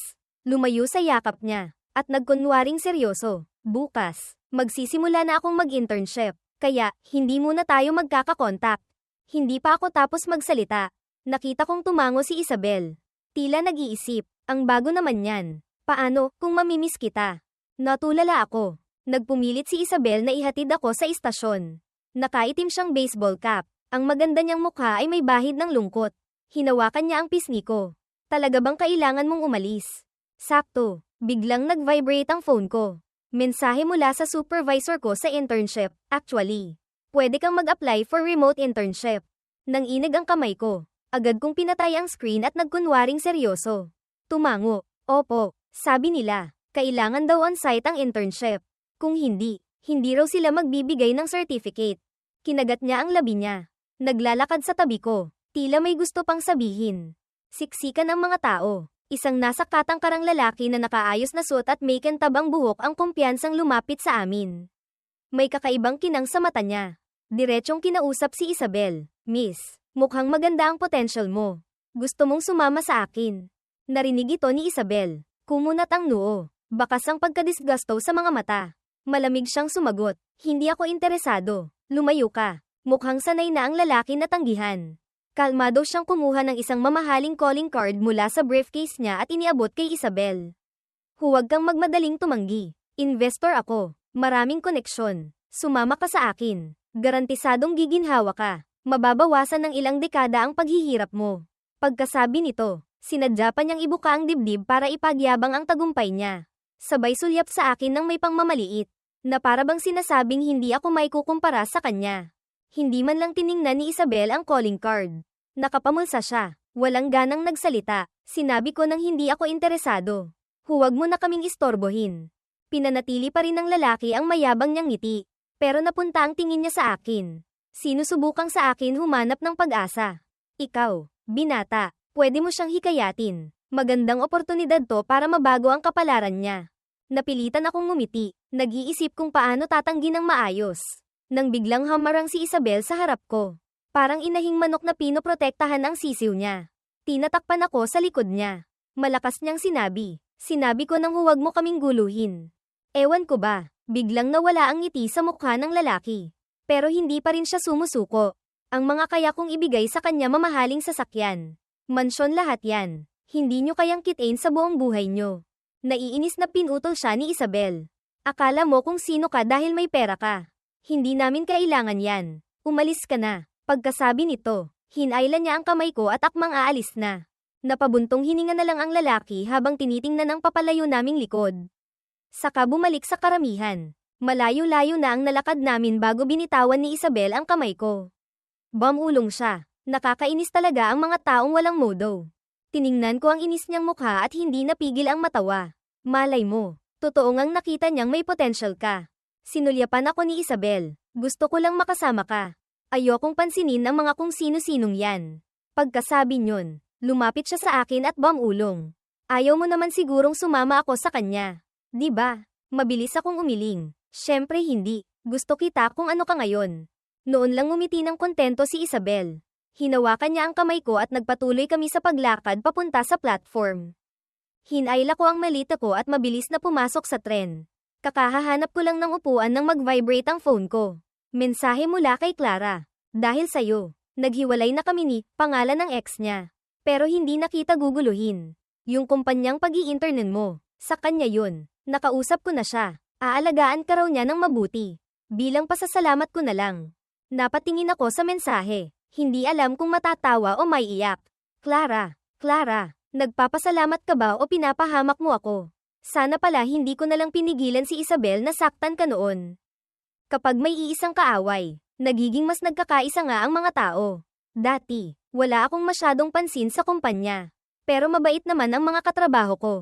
Lumayo sa yakap niya. At nagkunwaring seryoso. Bukas, magsisimula na akong mag-internship. Kaya, hindi muna tayo magkakakontak. Hindi pa ako tapos magsalita. Nakita kong tumango si Isabel. Tila nag-iisip, ang bago naman yan. Paano kung mamimiss kita? Natulala ako. Nagpumilit si Isabel na ihatid ako sa istasyon. Nakaitim siyang baseball cap. Ang maganda niyang mukha ay may bahid ng lungkot. Hinawakan niya ang pisngi ko. Talaga bang kailangan mong umalis? Sakto, biglang nag-vibrate ang phone ko. Mensahe mula sa supervisor ko sa internship. Actually, pwede kang mag-apply for remote internship. Nanginig ang kamay ko. Agad kong pinatay ang screen at nagkunwaring seryoso. Tumango. Opo, sabi nila, kailangan daw on-site ang internship. Kung hindi, Hindi raw sila magbibigay ng certificate. Kinagat niya ang labi niya. Naglalakad sa tabi ko. Tila may gusto pang sabihin. Siksikan ang mga tao. Isang nasa katangkarang lalaki na nakaayos na suot at may kentab ang buhok ang kumpiyansang lumapit sa amin. May kakaibang kinang sa mata niya. Diretsong kinausap si Isabel. Miss, mukhang maganda ang potential mo. Gusto mong sumama sa akin. Narinig ito ni Isabel. Kumunat ang noo. Bakas ang pagkadisgusto sa mga mata. Malamig siyang sumagot. Hindi ako interesado. Lumayo ka. Mukhang sanay na ang lalaki na tanggihan. Kalmado siyang kumuha ng isang mamahaling calling card mula sa briefcase niya at iniabot kay Isabel. Huwag kang magmadaling tumanggi. Investor ako. Maraming koneksyon. Sumama ka sa akin. Garantisadong giginhawa ka. Mababawasan ng ilang dekada ang paghihirap mo. Pagkasabi nito, sinadya pa niyang ibuka ang dibdib para ipagyabang ang tagumpay niya. Sabay sulyap sa akin ng may pangmamaliit, na para bang sinasabing hindi ako may kukumpara sa kanya. Hindi man lang tiningnan ni Isabel ang calling card. Nakapamulsa siya. Walang ganang nagsalita. Sinabi ko nang hindi ako interesado. Huwag mo na kaming istorbohin. Pinanatili pa rin ng lalaki ang mayabang niyang ngiti. Pero napunta ang tingin niya sa akin. Sinusubukang sa akin humanap ng pag-asa. Ikaw, binata, pwede mo siyang hikayatin. Magandang oportunidad to para mabago ang kapalaran niya. Napilitan akong ngumiti. Nag-iisip kung paano tatanggi ng maayos. Nang biglang hamarang si Isabel sa harap ko. Parang inahing manok na pinoprotektahan ang sisiw niya. Tinatakpan ako sa likod niya. Malakas niyang sinabi. Sinabi ko nang huwag mo kaming guluhin. Ewan ko ba, biglang nawala ang ngiti sa mukha ng lalaki. Pero hindi pa rin siya sumusuko. Ang mga kaya kong ibigay sa kanya mamahaling sasakyan. Mansyon lahat yan. Hindi nyo kayang kitain sa buong buhay nyo. Naiinis na pinutol siya ni Isabel. Akala mo kung sino ka dahil may pera ka. Hindi namin kailangan yan. Umalis ka na. Pagkasabi nito, hinailan niya ang kamay ko at akmang aalis na. Napabuntong hininga na lang ang lalaki habang tinitingnan ang papalayo naming likod. Saka bumalik sa karamihan. Malayo-layo na ang nalakad namin bago binitawan ni Isabel ang kamay ko. Bamulong siya. Nakakainis talaga ang mga taong walang modo. Tiningnan ko ang inis niyang mukha at hindi napigil ang matawa. Malay mo, totoo ngang nakita niyang may potential ka. Sinulyapan ako ni Isabel. Gusto ko lang makasama ka. Ayokong pansinin ang mga kung sino-sinong yan. Pagkasabi niyon, lumapit siya sa akin at bamulong. Ayaw mo naman sigurong sumama ako sa kanya. Di ba? Mabilis akong umiling. Syempre hindi. Gusto kita kung ano ka ngayon. Noon lang ngumiti ng kontento si Isabel. Hinawakan niya ang kamay ko at nagpatuloy kami sa paglakad papunta sa platform. Hinayla ko ang malita ko at mabilis na pumasok sa tren. Kakahahanap ko lang ng upuan nang mag-vibrate ang phone ko. Mensahe mula kay Clara. Dahil sa'yo, naghiwalay na kami ni, pangalan ng ex niya. Pero hindi na kita guguluhin. Yung kumpanyang pag-i-internet mo, sa kanya yun. Nakausap ko na siya. Aalagaan ka raw niya ng mabuti. Bilang pasasalamat ko na lang. Napatingin ako sa mensahe. Hindi alam kung matatawa o may iyak. Clara, nagpapasalamat ka ba o pinapahamak mo ako? Sana pala hindi ko nalang pinigilan si Isabel na saktan ka noon. Kapag may iisang kaaway, nagiging mas nagkakaisa nga ang mga tao. Dati, wala akong masyadong pansin sa kumpanya. Pero mabait naman ang mga katrabaho ko.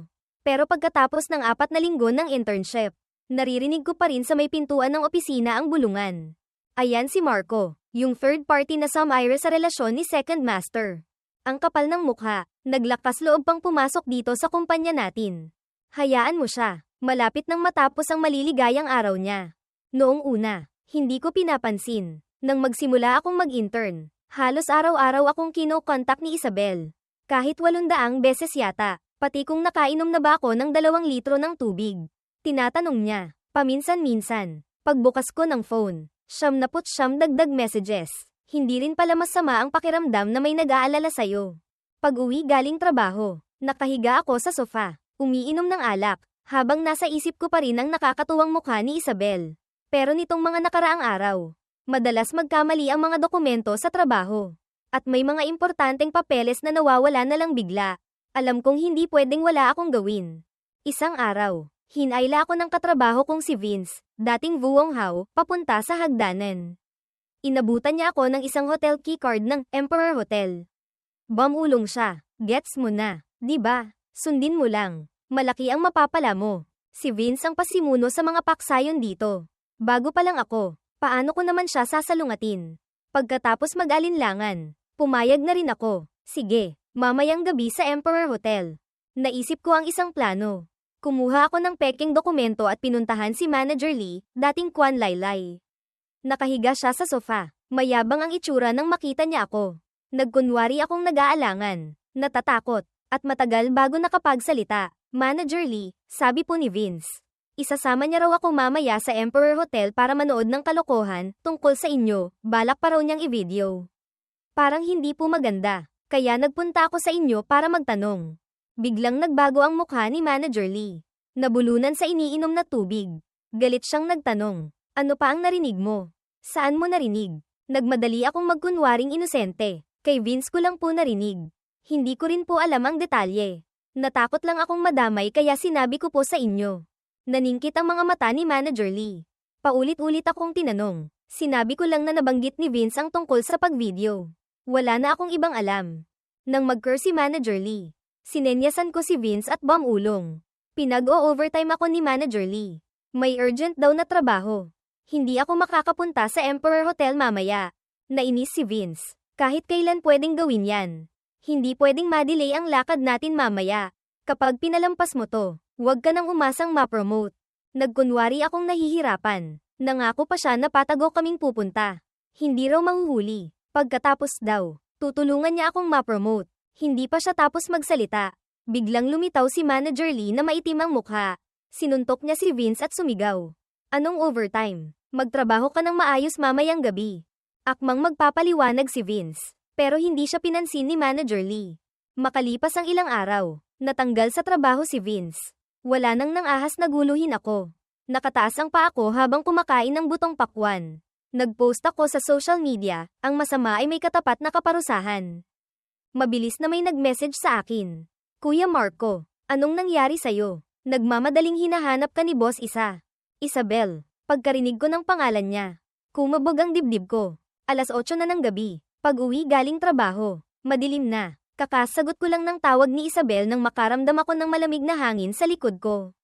Pero pagkatapos ng 4 na linggo ng internship, naririnig ko pa rin sa may pintuan ng opisina ang bulungan. Ayan si Marco, yung third party na sumire sa relasyon ni Second Master. Ang kapal ng mukha, naglakas loob pang pumasok dito sa kumpanya natin. Hayaan mo siya, malapit nang matapos ang maliligayang araw niya. Noong una, hindi ko pinapansin. Nang magsimula akong mag-intern, halos araw-araw akong kino-contact ni Isabel. Kahit 800 beses yata, pati kung nakainom na ba ako ng 2 litro ng tubig. Tinatanong niya, paminsan-minsan. Pagbukas ko ng phone, 99 dagdag messages. Hindi rin pala masama ang pakiramdam na may nag-aalala sa'yo. Pag-uwi galing trabaho, nakahiga ako sa sofa, umiinom ng alak, habang nasa isip ko pa rin ang nakakatuwang mukha ni Isabel. Pero nitong mga nakaraang araw, madalas magkamali ang mga dokumento sa trabaho. At may mga importanteng papeles na nawawala na lang bigla. Alam kong hindi pwedeng wala akong gawin. Isang araw, hinayla ako ng katrabaho kong si Vince, dating Vuong Hao, papunta sa hagdanan. Inabutan niya ako ng isang hotel keycard ng Emperor Hotel. Bamulong siya. Gets mo na, di ba? Sundin mo lang. Malaki ang mapapala mo. Si Vince ang pasimuno sa mga paksayon dito. Bago pa lang ako, paano ko naman siya sasalungatin? Pagkatapos mag-alinlangan, pumayag na rin ako. Sige, mamayang gabi sa Emperor Hotel. Naisip ko ang isang plano. Kumuha ako ng peking dokumento at pinuntahan si Manager Lee, dating Kwan Lailay. Nakahiga siya sa sofa. Mayabang ang itsura nang makita niya ako. Nagkunwari akong nag-aalangan, natatakot, at matagal bago nakapagsalita. Manager Lee, sabi po ni Vince. Isasama niya raw ako mamaya sa Emperor Hotel para manood ng kalokohan tungkol sa inyo, balak pa raw niyang i-video. Parang hindi po maganda, kaya nagpunta ako sa inyo para magtanong. Biglang nagbago ang mukha ni Manager Lee. Nabulunan sa iniinom na tubig. Galit siyang nagtanong. Ano pa ang narinig mo? Saan mo narinig? Nagmadali akong magkunwaring inosente. Kay Vince ko lang po narinig. Hindi ko rin po alam ang detalye. Natakot lang akong madamay kaya sinabi ko po sa inyo. Naningkit ang mga mata ni Manager Lee. Paulit-ulit akong tinanong. Sinabi ko lang na nabanggit ni Vince ang tungkol sa pag-video. Wala na akong ibang alam. Nang mag-curse si Manager Lee, sinenyasan ko si Vince at bumulong. Pinag-o-overtime ako ni Manager Lee. May urgent daw na trabaho. Hindi ako makakapunta sa Emperor Hotel mamaya. Nainis si Vince. Kahit kailan pwedeng gawin yan. Hindi pwedeng ma-delay ang lakad natin mamaya. Kapag pinalampas mo to, huwag ka nang umasang ma-promote. Nagkunwari akong nahihirapan. Nangako pa siya na patago kaming pupunta. Hindi raw mahuhuli. Pagkatapos daw, tutulungan niya akong ma-promote. Hindi pa siya tapos magsalita. Biglang lumitaw si Manager Lee na maitim ang mukha. Sinuntok niya si Vince at sumigaw. Anong overtime? Magtrabaho ka ng maayos mamayang gabi. Akmang magpapaliwanag si Vince. Pero hindi siya pinansin ni Manager Lee. Makalipas ang ilang araw, natanggal sa trabaho si Vince. Wala nang ahas na guluhin ako. Nakataas ang paa ko habang kumakain ng butong pakwan. Nag-post ako sa social media, ang masama ay may katapat na kaparusahan. Mabilis na may nag-message sa akin. Kuya Marco, anong nangyari sa'yo? Nagmamadaling hinahanap ka ni Boss Isa. Isabel, pagkarinig ko ng pangalan niya. Kumabog ang dibdib ko. 8:00 na ng gabi. Pag-uwi galing trabaho, madilim na. Kakasagot ko lang ng tawag ni Isabel nang makaramdam ako ng malamig na hangin sa likod ko.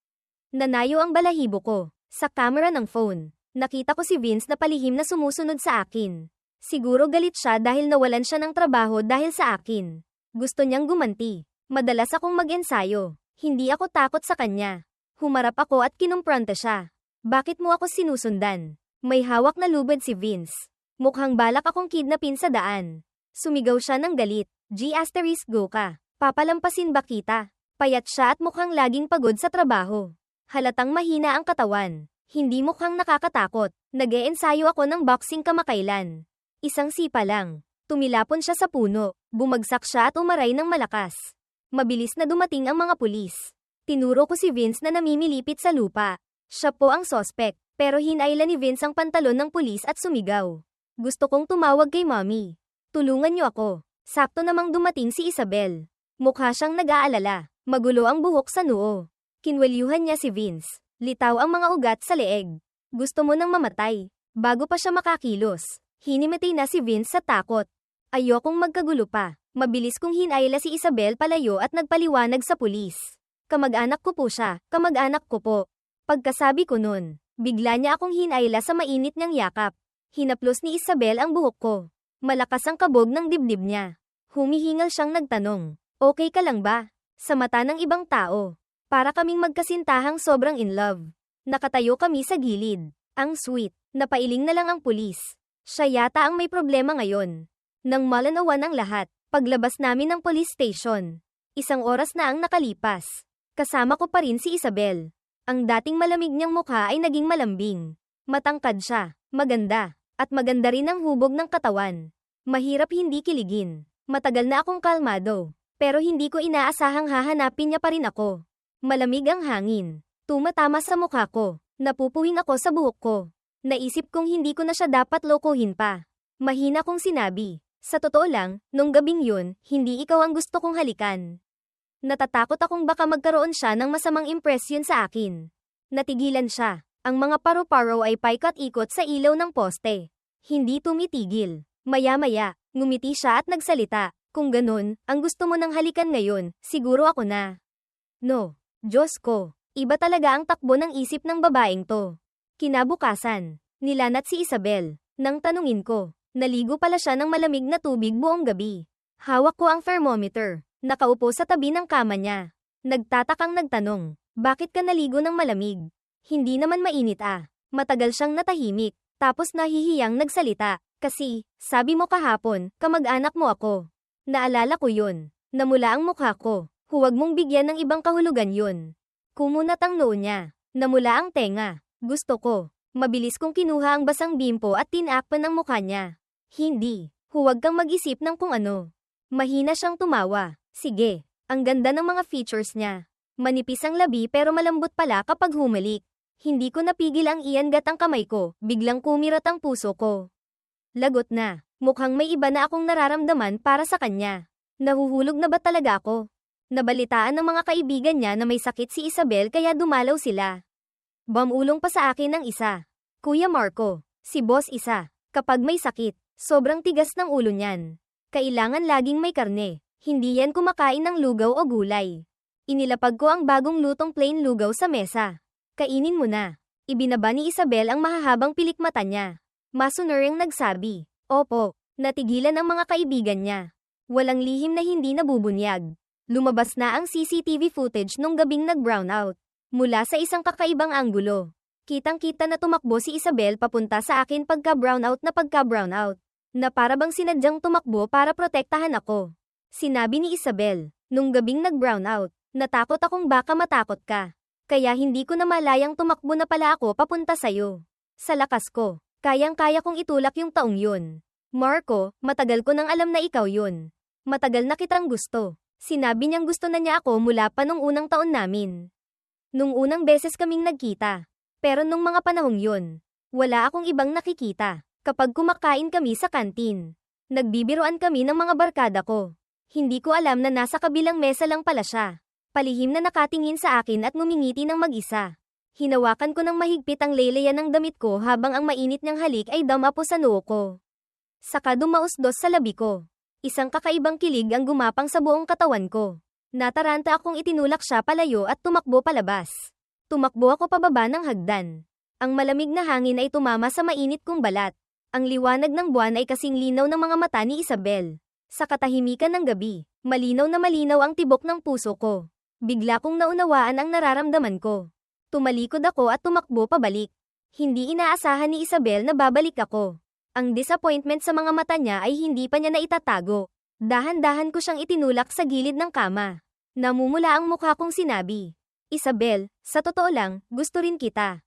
Nanayo ang balahibo ko. Sa camera ng phone, nakita ko si Vince na palihim na sumusunod sa akin. Siguro galit siya dahil nawalan siya ng trabaho dahil sa akin. Gusto niyang gumanti. Madalas akong mag-ensayo. Hindi ako takot sa kanya. Humarap ako at kinumpronta siya. Bakit mo ako sinusundan? May hawak na lubid si Vince. Mukhang balak akong kidnapin sa daan. Sumigaw siya ng galit. Go ka. Papalampasin ba kita? Payat siya at mukhang laging pagod sa trabaho. Halatang mahina ang katawan. Hindi mukhang nakakatakot. Nag-e-ensayo ako ng boxing kamakailan. Isang sipa lang. Tumilapon siya sa puno. Bumagsak siya at umaray ng malakas. Mabilis na dumating ang mga pulis. Tinuro ko si Vince na namimilipit sa lupa. Siya po ang sospek. Pero hinayla ni Vince ang pantalon ng pulis at sumigaw. Gusto kong tumawag kay mommy. Tulungan niyo ako. Sakto namang dumating si Isabel. Mukha siyang nag-aalala. Magulo ang buhok sa noo. Kinwelyuhan niya si Vince. Litaw ang mga ugat sa leeg. Gusto mo nang mamatay. Bago pa siya makakilos, hinimatay na si Vince sa takot. Ayokong magkagulo pa. Mabilis kong hinayla si Isabel palayo at nagpaliwanag sa pulis. Kamag-anak ko po siya, kamag-anak ko po. Pagkasabi ko nun, bigla niya akong hinayla sa mainit niyang yakap. Hinaplos ni Isabel ang buhok ko. Malakas ang kabog ng dibdib niya. Humihingal siyang nagtanong, okay ka lang ba? Sa mata ng ibang tao. Para kaming magkasintahang sobrang in love. Nakatayo kami sa gilid. Ang sweet. Napailing na lang ang pulis. Siya yata ang may problema ngayon. Nang malanawan ang lahat, paglabas namin ng police station. 1 oras na ang nakalipas. Kasama ko pa rin si Isabel. Ang dating malamig niyang mukha ay naging malambing. Matangkad siya, maganda. At maganda rin ang hubog ng katawan. Mahirap hindi kiligin. Matagal na akong kalmado. Pero hindi ko inaasahang hahanapin niya pa rin ako. Malamig ang hangin. Tumatama sa mukha ko. Napupuwing ako sa buhok ko. Naisip kong hindi ko na siya dapat lokohin pa. Mahina kong sinabi. Sa totoo lang, nung gabing yun, hindi ikaw ang gusto kong halikan. Natatakot akong baka magkaroon siya ng masamang impresyon sa akin. Natigilan siya. Ang mga paru-paro ay paikat-ikot sa ilaw ng poste. Hindi tumitigil. Maya-maya, ngumiti siya at nagsalita. Kung ganun, ang gusto mo nang halikan ngayon, siguro ako na. No. Diyos ko. Iba talaga ang takbo ng isip ng babaeng to. Kinabukasan, nilanat si Isabel. Nang tanungin ko, naligo pala siya ng malamig na tubig buong gabi. Hawak ko ang thermometer. Nakaupo sa tabi ng kama niya. Nagtatakang nagtanong, bakit ka naligo ng malamig? Hindi naman mainit ah. Matagal siyang natahimik, tapos nahihiyang nagsalita. Kasi, sabi mo kahapon, kamag-anak mo ako. Naalala ko yun. Namula ang mukha ko. Huwag mong bigyan ng ibang kahulugan yun. Kumunat ang noo niya. Namula ang tenga. Gusto ko. Mabilis kong kinuha ang basang bimpo at tinakpan ang mukha niya. Hindi. Huwag kang mag-isip ng kung ano. Mahina siyang tumawa. Sige. Ang ganda ng mga features niya. Manipis ang labi pero malambot pala kapag humalik. Hindi ko napigil ang iangat ang kamay ko. Biglang kumirat ang puso ko. Lagot na. Mukhang may iba na akong nararamdaman para sa kanya. Nahuhulog na ba talaga ako? Nabalitaan ng mga kaibigan niya na may sakit si Isabel kaya dumalaw sila. Bamulong pa sa akin ng isa. Kuya Marco, si Boss Isa. Kapag may sakit, sobrang tigas ng ulo niyan. Kailangan laging may karne. Hindi yan kumakain ng lugaw o gulay. Inilapag ko ang bagong lutong plain lugaw sa mesa. Kainin mo na. Ibinaba ni Isabel ang mahahabang pilik mata niya. Masunuring nagsabi. Opo, natigilan ang mga kaibigan niya. Walang lihim na hindi nabubunyag. Lumabas na ang CCTV footage nung gabing nag-brownout. Mula sa isang kakaibang anggulo. Kitang-kita na tumakbo si Isabel papunta sa akin pagka-brownout na para bang sinadyang tumakbo para protektahan ako. Sinabi ni Isabel, nung gabing nag-brownout, natakot akong baka matakot ka. Kaya hindi ko na malayang tumakbo na pala ako papunta sa'yo. Sa lakas ko, kayang-kaya kong itulak yung taong yun. Marco, matagal ko nang alam na ikaw yun. Matagal na kitang gusto. Sinabi niyang gusto na niya ako mula pa nung unang taon namin. Nung unang beses kaming nagkita. Pero nung mga panahong yun, wala akong ibang nakikita. Kapag kumakain kami sa kantin, nagbibiruan kami ng mga barkada ko. Hindi ko alam na nasa kabilang mesa lang pala siya. Palihim na nakatingin sa akin at ngumingiti ng mag-isa. Hinawakan ko ng mahigpit ang leleyan ng damit ko habang ang mainit niyang halik ay damapo sa noo ko. Saka dumausdos sa labi ko. Isang kakaibang kilig ang gumapang sa buong katawan ko. Nataranta akong itinulak siya palayo at tumakbo palabas. Tumakbo ako pababa ng hagdan. Ang malamig na hangin ay tumama sa mainit kong balat. Ang liwanag ng buwan ay kasing linaw ng mga mata ni Isabel. Sa katahimikan ng gabi, malinaw na malinaw ang tibok ng puso ko. Bigla kong naunawaan ang nararamdaman ko. Tumalikod ako at tumakbo pabalik. Hindi inaasahan ni Isabel na babalik ako. Ang disappointment sa mga mata niya ay hindi pa niya naitatago. Dahan-dahan ko siyang itinulak sa gilid ng kama. Namumula ang mukha kong sinabi, Isabel, sa totoo lang, gusto rin kita.